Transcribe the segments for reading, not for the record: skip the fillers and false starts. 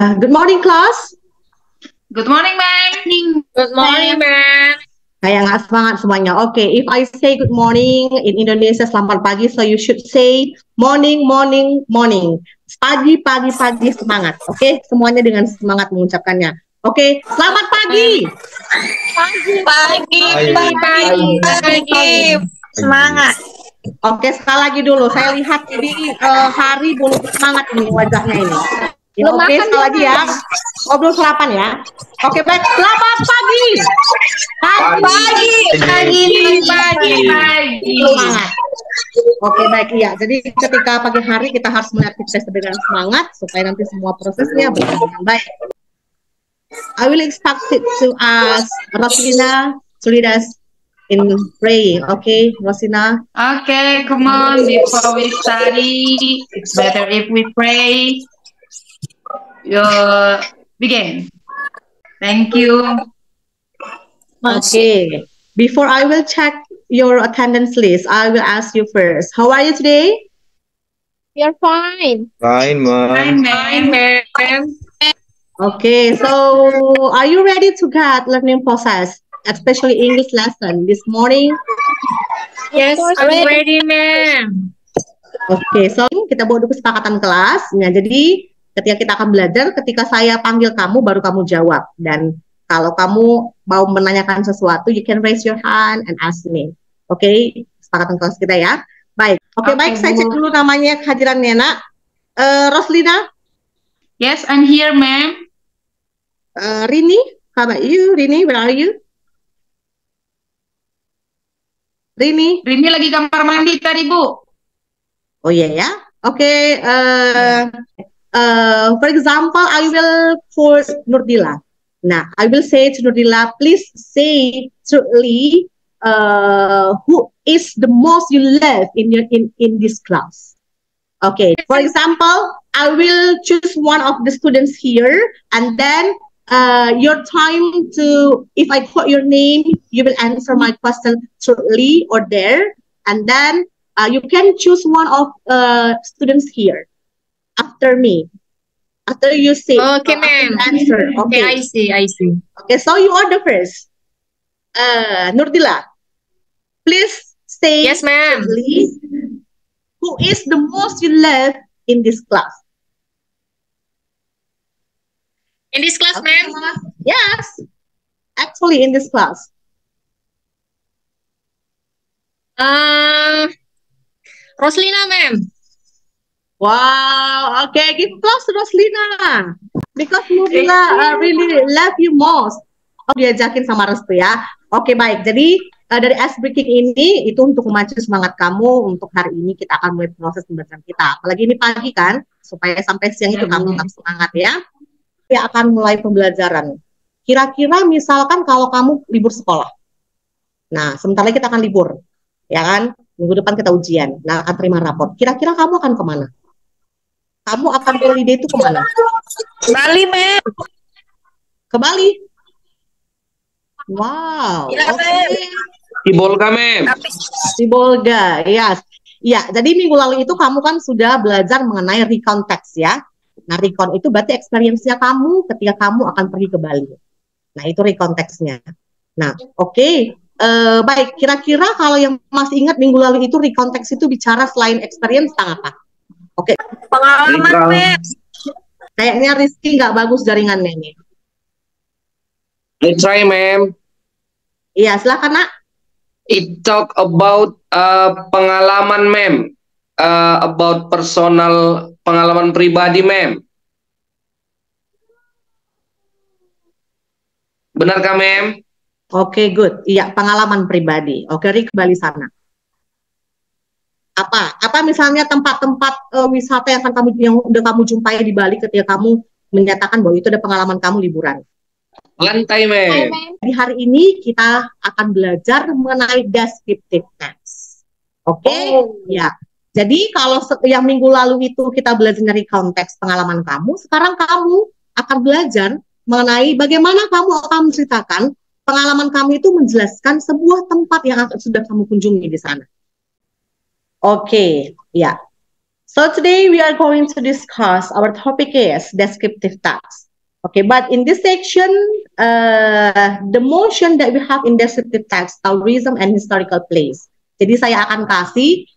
Good morning, class. Good morning, ma'am. Good morning, ma'am. Kayak nggak semangat semuanya. Okay, if I say good morning in Indonesia, selamat pagi, so you should say morning, morning, morning. Pagi, pagi, pagi, semangat. Okay, semuanya dengan semangat mengucapkannya. Okay, selamat pagi. Pagi. Semangat. Oke, sekali lagi dulu. Saya lihat ini Hari belum semangat ini wajahnya ini. Ya, oke, sekali lagi ya. Oh, belum sarapan ya. Oke, baik. Selamat pagi. Pagi. Semangat. Oke, baik. Iya, jadi ketika pagi hari kita harus mengaktifkan dengan semangat supaya nanti semua prosesnya berjalan dengan baik. I will expect it to ask Roslina to lead us in praying. Okay, Rosina. Okay, come on. Before we study, it's better if we pray. You begin. Thank you. Okay. Before I will check your attendance list, I will ask you first. How are you today? You're fine. Fine, Fine, ma'am. ma'am. Okay, so are you ready to get learning process, especially English lesson this morning? Yes, I'm ready, ma'am. Oke, so kita buat dulu kesepakatan kelas. Nah, jadi ketika kita akan belajar, ketika saya panggil kamu, baru kamu jawab. Dan kalau kamu mau menanyakan sesuatu, you can raise your hand and ask me. Oke, kesepakatan kelas kita ya. Baik, oke, baik. Saya cek dulu namanya kehadirannya, nak. Roslina? Yes, I'm here, ma'am. Rini? How about you? Rini, where are you? Rini? Rini lagi kamar mandi tadi, Bu. Oh iya ya. Oke, for example, I will put Nurdila. Nah, I will say to Nurdila, please say truly who is the most you love in this class. Okay, for example, I will choose one of the students here, and then your time to, if I call your name, you will answer my question truly or there, and then you can choose one of students here after me. After you say, Okay, ma'am. Answer. Okay, I see. Okay, so you are the first. Nurdila, please say Yes, ma'am. truly, who is the most you love in this class? In this class, ma'am? Yes, actually in this class. Roslina, ma'am. Wow, okay, give applause to Roslina. Because Nurdila really love you most. Oh, diajakin sama Restu ya. Oke, baik. Jadi dari ice breaking ini itu untuk memacu semangat kamu untuk hari ini kita akan mulai proses pembelajaran kita. Apalagi ini pagi kan, supaya sampai siang itu kamu tetap semangat ya. Kita akan mulai pembelajaran. Kira-kira misalkan kalau kamu libur sekolah. Nah, sebentar lagi kita akan libur. Ya kan? Minggu depan kita ujian. Nah, akan terima raport. Kira-kira kamu akan kemana? Kamu akan holiday itu kemana? Bali, ma'am. Ke Bali? Wow. Okay. Di Bolga, ma'am. Di Bolga, yes. Ya, jadi minggu lalu itu kamu kan sudah belajar mengenai recon text ya. Nah, recon itu berarti experience-nya kamu ketika kamu akan pergi ke Bali. Nah, itu recon text-nya. Nah, oke. Baik, kira-kira kalau yang masih ingat minggu lalu itu recon text itu bicara selain experience tentang apa? Oke. Pengalaman, ma'am. Kayaknya Rizky nggak bagus jaringannya ini. I try, ma'am. Iya, silakan, nak. It talk about pengalaman, ma'am. About personal pengalaman pribadi, ma'am. Benarkah, ma'am? Oke, good. Iya, pengalaman pribadi. Oke, Rik, kembali sana. Apa misalnya tempat-tempat wisata yang udah kamu jumpai di Bali ketika kamu menyatakan bahwa itu ada pengalaman kamu liburan? Lantai, ma'am. Di hari ini kita akan belajar mengenai descriptive text. Oke? Ya. Jadi kalau yang minggu lalu itu kita belajar dari konteks pengalaman kamu, sekarang kamu akan belajar mengenai bagaimana kamu akan menceritakan pengalaman kamu itu menjelaskan sebuah tempat yang sudah kamu kunjungi di sana. Oke, ya. So today we are going to discuss, our topic is descriptive text. Okay, but in this section, the motion that we have in descriptive text, tourism and historical place. Jadi saya akan kasih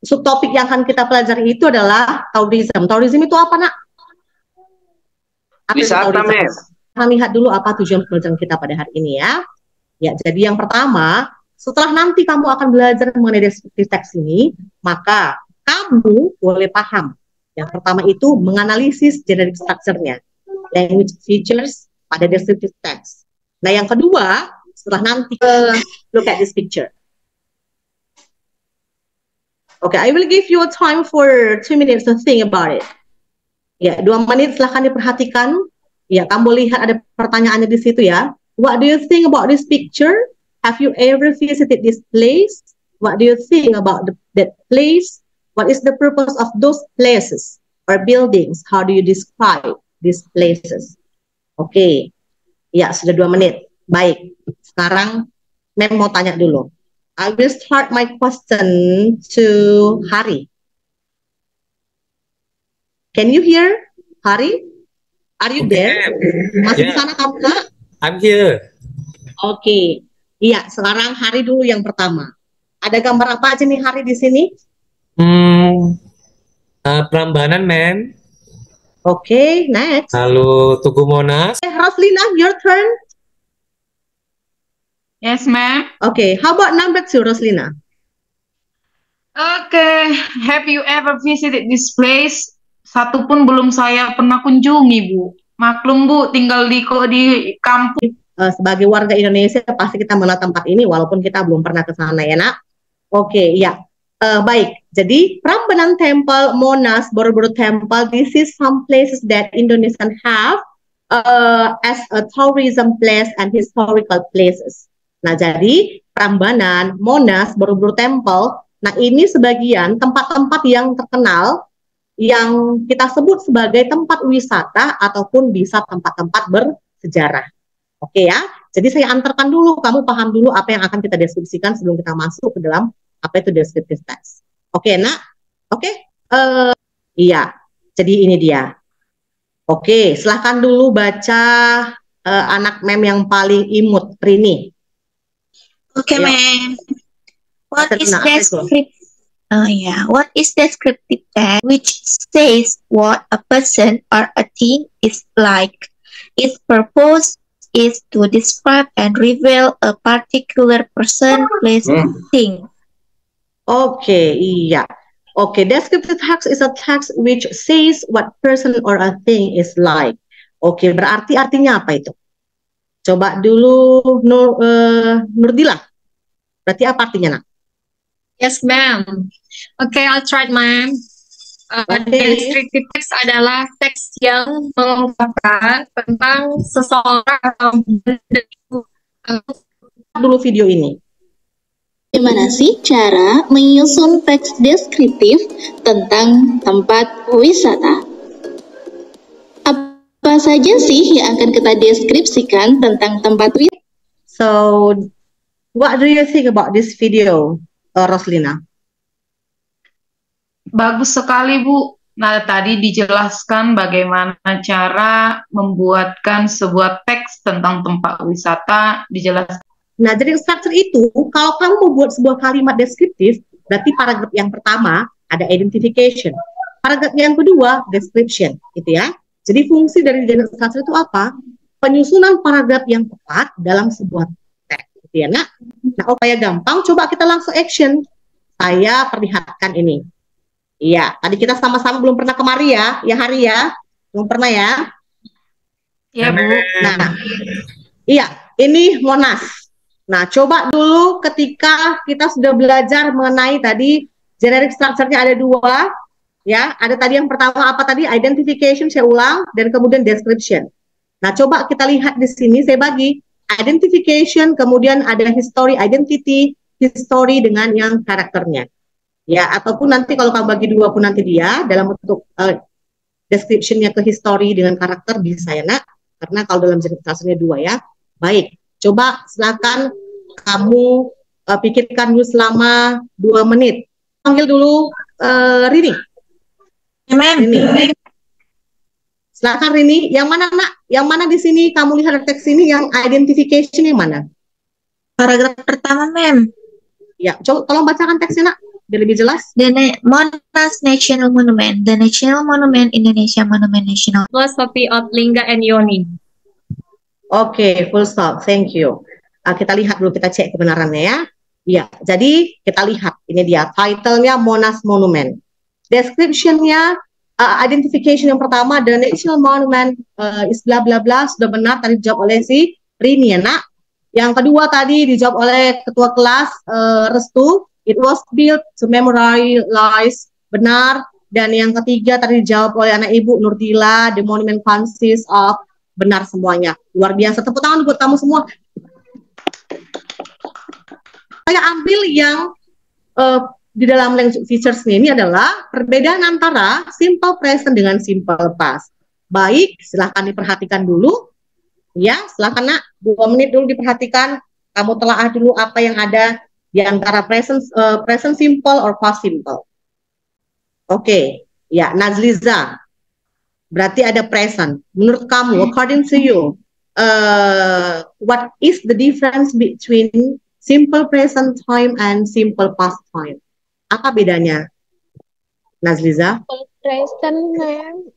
subtopik yang akan kita pelajari itu adalah tourism. Tourism itu apa, Nak? Apa Wisata, Mem. Kita lihat dulu apa tujuan pelajaran kita pada hari ini ya. Ya, jadi yang pertama, setelah nanti kamu akan belajar mengenai descriptive text ini, maka kamu boleh paham. Yang pertama itu menganalisis generic structure-nya, language features pada descriptive text. Nah, yang kedua, setelah nanti look at this picture. Okay, I will give you a time for 2 minutes to think about it. Ya, 2 menit silahkan diperhatikan. Ya, kamu lihat ada pertanyaannya di situ ya. What do you think about this picture? Have you ever visited this place? What do you think about that place? What is the purpose of those places or buildings? How do you describe these places? Oke, ya sudah 2 menit. Baik, sekarang Mem mau tanya dulu. I will start my question to Hari. Can you hear, Hari? Are you there? Masih di sana kamu, Kak? I'm here. Oke, iya sekarang Hari dulu yang pertama. Ada gambar apa aja nih Hari di sini? Prambanan, Mem. Oke, next. Lalu Tugu Monas. Roslina, your turn. Yes, ma'am. Okay, how about number 2, Roslina? Okay, have you ever visited this place? Satu pun belum saya pernah kunjungi, Bu. Maklum, Bu, tinggal di kampung. Sebagai warga Indonesia pasti kita mengenal tempat ini walaupun kita belum pernah ke sana ya, Nak. Oke, ya. Baik, jadi Prambanan Temple, Monas, Borobudur Temple, this is some places that Indonesian have as a tourism place and historical places. Nah, jadi Prambanan, Monas, Borobudur Temple, nah ini sebagian tempat-tempat yang terkenal yang kita sebut sebagai tempat wisata ataupun bisa tempat-tempat bersejarah. Oke ya, jadi saya antarkan dulu, kamu paham dulu apa yang akan kita deskripsikan sebelum kita masuk ke dalam apa itu descriptive text. Oke, Nak? Oke? Iya, jadi ini dia. Oke, silahkan dulu baca anak Mem yang paling imut, Rini. Okay, Mem. What is descriptive? What is descriptive text? Which says what a person or a thing is like. Its purpose is to describe and reveal a particular person, place, thing. Oke, iya. Oke, descriptive text is a text which says what person or a thing is like. Oke, berarti artinya apa itu? Coba dulu Nurdila. Berarti apa artinya, Nak? Yes, ma'am. Okay, I'll try, ma'am. Descriptive text adalah teks yang mengungkapkan tentang seseorang atau benda. Dulu video ini. Bagaimana sih cara menyusun teks deskriptif tentang tempat wisata? Apa saja sih yang akan kita deskripsikan tentang tempat wisata? So, what do you think about this video, Roslina? Bagus sekali, Bu. Nah, tadi dijelaskan bagaimana cara membuatkan sebuah teks tentang tempat wisata, dijelaskan. Nah, jadi structure itu, kalau kamu mau buat sebuah kalimat deskriptif, berarti paragraf yang pertama ada identification. Paragraf yang kedua, description, gitu ya. Jadi fungsi dari generic structure itu apa? Penyusunan paragraf yang tepat dalam sebuah teks, gitu ya, Nak. Nah, supaya gampang, coba kita langsung action. Saya perlihatkan ini. Iya, tadi kita sama-sama belum pernah kemari ya Hari ya? Belum pernah ya? Ya, Bu. Nah, iya, ini Monas. Nah, coba dulu ketika kita sudah belajar mengenai tadi generic structure-nya ada 2, ya. Ada tadi yang pertama apa tadi? Identification, saya ulang, dan kemudian description. Nah, coba kita lihat di sini, saya bagi identification, kemudian ada history, identity, history dengan yang karakternya. Ya, ataupun nanti kalau kamu bagi 2 pun nanti dia dalam bentuk description-nya ke history dengan karakter bisa ya, Nak. Karena kalau dalam generic structure-nya 2 ya. Baik. Coba silakan kamu pikirkan dulu selama 2 menit. Panggil dulu Rini. Ma'am. Rini. Silakan Rini. Yang mana nak? Yang mana di sini kamu lihat teks ini yang identification yang mana? Paragraf pertama, ma'am. Ya, coba tolong bacakan teksnya nak, biar lebih jelas. Monas National Monument, the National Monument Indonesia Monument National. Philosophy of Lingga and Yoni. Oke, full stop. Thank you. Kita lihat dulu, kita cek kebenarannya ya. Ya, jadi kita lihat ini dia title-nya Monas Monument. Description-nya identification yang pertama, the National Monument is bla bla bla, sudah benar tadi dijawab oleh si Rini ya nak. Yang kedua tadi dijawab oleh ketua kelas Restu, it was built to memorialize, benar. Dan yang ketiga tadi dijawab oleh anak ibu Nurdila, the monument consists of, benar semuanya. Luar biasa, tepuk tangan buat kamu semua. Saya ambil yang di dalam language features ini adalah perbedaan antara simple present dengan simple past. Baik, silahkan diperhatikan dulu. Ya, silahkan nak, 2 menit dulu diperhatikan. Kamu telaah dulu apa yang ada di antara present simple or past simple. Oke, ya Nazliza. Berarti ada present. Menurut kamu, according to you, what is the difference between simple present time and simple past time? Apa bedanya, Nazliza? Present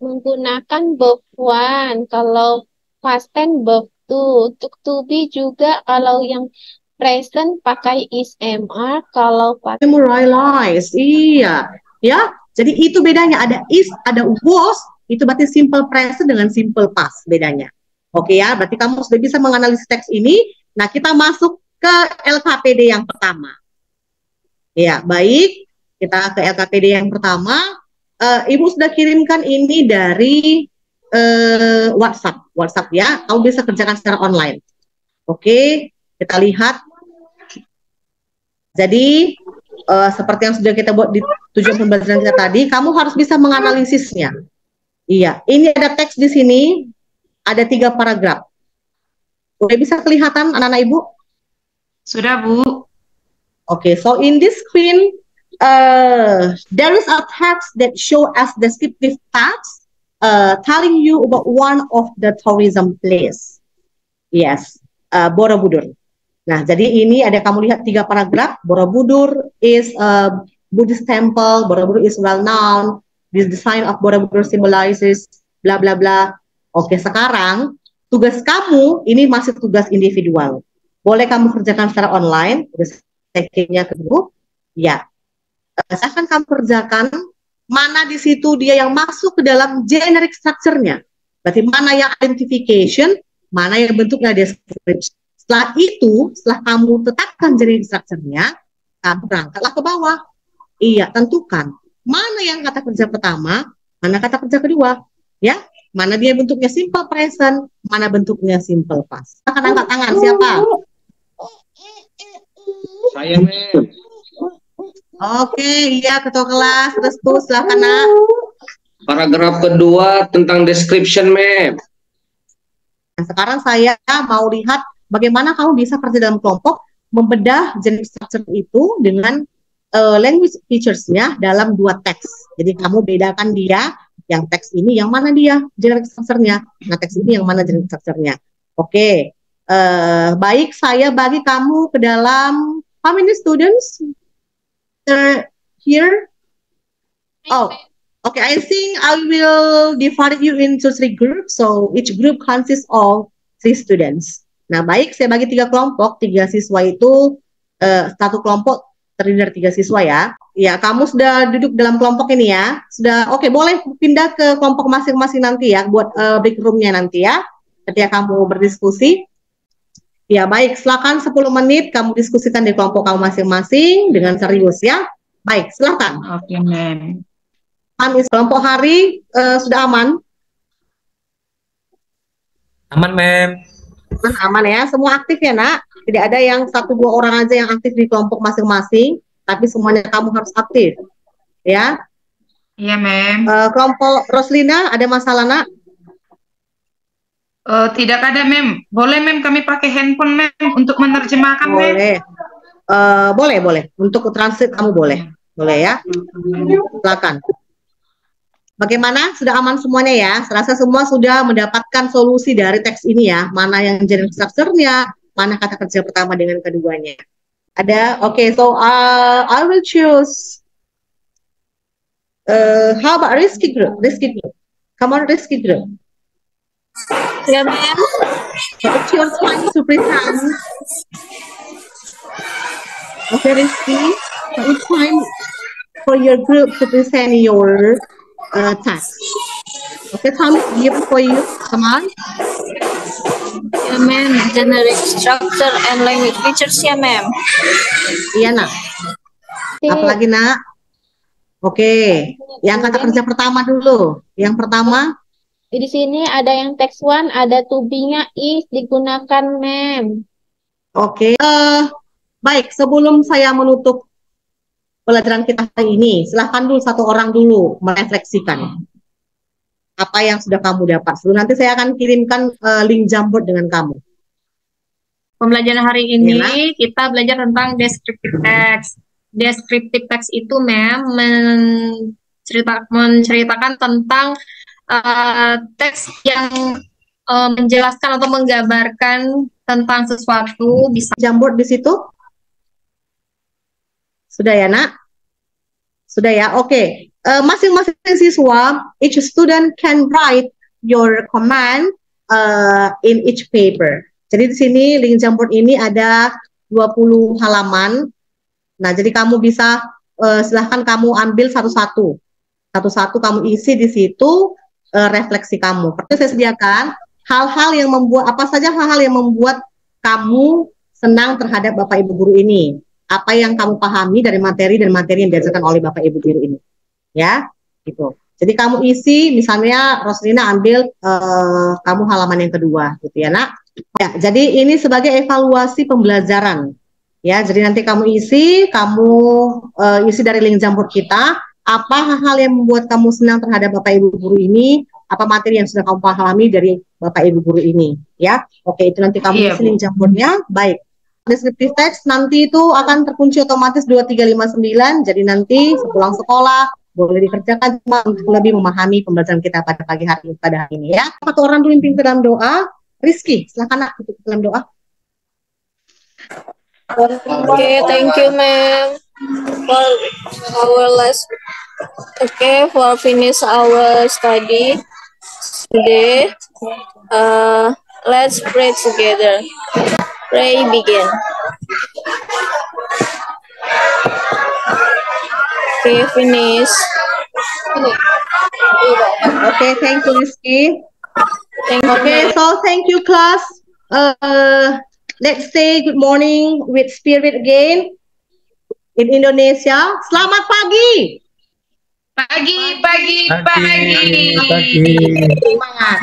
menggunakan verb one, kalau past tense verb two. Untuk to be juga kalau yang present pakai is mr, kalau pakai Memorialize, iya, ya. Jadi itu bedanya, ada is, ada was, itu berarti simple present dengan simple past bedanya. Oke ya, berarti kamu sudah bisa menganalisis teks ini. Nah, kita masuk ke LKPD yang pertama. Ya, baik. Kita ke LKPD yang pertama. Ibu sudah kirimkan ini dari WhatsApp ya. Kamu bisa kerjakan secara online. Oke, kita lihat. Jadi seperti yang sudah kita buat di tujuan pembelajaran kita tadi, kamu harus bisa menganalisisnya. Iya, ini ada teks di sini, ada 3 paragraf. Udah bisa kelihatan anak-anak ibu? Sudah, Bu. Okay, so in this screen, there is a text that show as descriptive text, telling you about one of the tourism place. Yes, Borobudur. Nah, jadi ini ada kamu lihat 3 paragraf. Borobudur is a Buddhist temple. Borobudur is well known. This design of Borobudur symbolizes bla bla bla. Oke, sekarang tugas kamu ini masih tugas individual. Boleh kamu kerjakan secara online. Tekniknya kedua, ya. Akan kamu kerjakan mana di situ dia yang masuk ke dalam generic structure-nya. Berarti mana yang identification, mana yang bentuknya description. Setelah itu, setelah kamu tetapkan generic structure-nya, kamu berangkatlah ke bawah. Iya, tentukan mana yang kata kerja pertama, mana kata kerja kedua, ya. Mana dia bentuknya simple present, mana bentuknya simple past. Akan angkat tangan siapa? Saya, Mem. Oke, iya ketua kelas, Restu, silakan nak. Paragraf kedua tentang description, Mem. Nah, sekarang saya mau lihat bagaimana kamu bisa kerja dalam kelompok, membedah generic structure itu dengan language features-nya dalam 2 teks. Jadi kamu bedakan dia, yang teks ini yang mana dia generic structure-nya, nah teks ini yang mana generic structure-nya. Oke, baik, saya bagi kamu ke dalam how many students here? Oh, okay. I think I will divide you into 3 groups. So each group consists of 3 students. Nah, baik, saya bagi 3 kelompok. 3 siswa itu satu kelompok terdiri dari 3 siswa ya. Ya, kamu sudah duduk dalam kelompok ini ya. Sudah, oke, boleh pindah ke kelompok masing-masing nanti ya, buat break room-nya nanti ya. Ketika kamu berdiskusi. Ya, baik, silakan 10 menit kamu diskusikan di kelompok kamu masing-masing dengan serius ya. Baik, silakan. Oke, Mem. Kelompok Hari sudah aman? Aman, Mem. Aman ya, semua aktif ya nak. Tidak ada yang 1-2 orang aja yang aktif di kelompok masing-masing, tapi semuanya kamu harus aktif. Ya. Iya, Mem. Kelompok Roslina, ada masalah nak? Tidak ada, Mem. Boleh, Mem, kami pakai handphone, Mem, untuk menerjemahkan, Mem. Boleh. Boleh. Untuk translate kamu boleh. Boleh ya? Silakan. Bagaimana? Sudah aman semuanya ya? Serasa semua sudah mendapatkan solusi dari teks ini ya. Mana yang general structure-nya, mana kata kerja pertama dengan keduanya. Ada? Oke, so I will choose. How about Rizky group? Rizky group. Come on, Rizky group. Yeah, ma'am. It's your time to present. Okay, Rizky. So it's time for your group to present your task. Okay, time is given for you. Come on. Yeah, ma'am. Generic structure and language features, ya, ma'am. Iya, nak. Apalagi, nak? Oke, yang kata kerja pertama dulu. Yang pertama, Di sini ada yang text one, ada to be-nya is digunakan, ma'am. oke. Baik, sebelum saya menutup pelajaran kita hari ini, silahkan dulu satu orang dulu merefleksikan apa yang sudah kamu dapat. Sebelum nanti saya akan kirimkan link Jamboard dengan kamu. Pembelajaran hari ini Iya, kita belajar tentang descriptive text. Descriptive text itu, ma'am, menceritakan tentang teks yang menjelaskan atau menggambarkan tentang sesuatu. Bisa Jamboard di situ? Sudah ya, nak? Sudah ya, oke. Masing-masing siswa, each student can write your command in each paper. Jadi di sini link Jamboard ini ada 20 halaman. Nah, jadi kamu bisa silahkan kamu ambil satu-satu. Satu-satu kamu isi di situ refleksi kamu. Perlu saya sediakan hal-hal yang membuat, apa saja hal-hal yang membuat kamu senang terhadap Bapak Ibu guru ini. Apa yang kamu pahami dari materi dan materi yang diajarkan oleh Bapak Ibu guru ini. Ya, gitu. Jadi kamu isi, misalnya Roslina ambil kamu halaman yang kedua, gitu ya, nak. Ya, jadi ini sebagai evaluasi pembelajaran. Ya, jadi nanti kamu isi dari link Jamboard kita. Apa hal-hal yang membuat kamu senang terhadap Bapak Ibu guru ini? Apa materi yang sudah kamu pahami dari Bapak Ibu guru ini? Ya, oke, itu nanti kamu isi link Jamboardnya. Baik. Descriptive text nanti itu akan terkunci otomatis 2359. Jadi nanti sepulang sekolah boleh dikerjakan cuma untuk lebih memahami pembelajaran kita pada pagi hari ini ya. Satu orang dulu pimpin dalam doa. Rizky, silakan, nak, untuk dalam doa. Okay, thank you, ma'am. For finish our study today, let's pray together. Pray begin. Okay, finish. Okay, thank you, Rizky. Thank you. Okay, so thank you, class. Let's say good morning with spirit again in Indonesia. Selamat pagi. Pagi. Pagi. Semangat.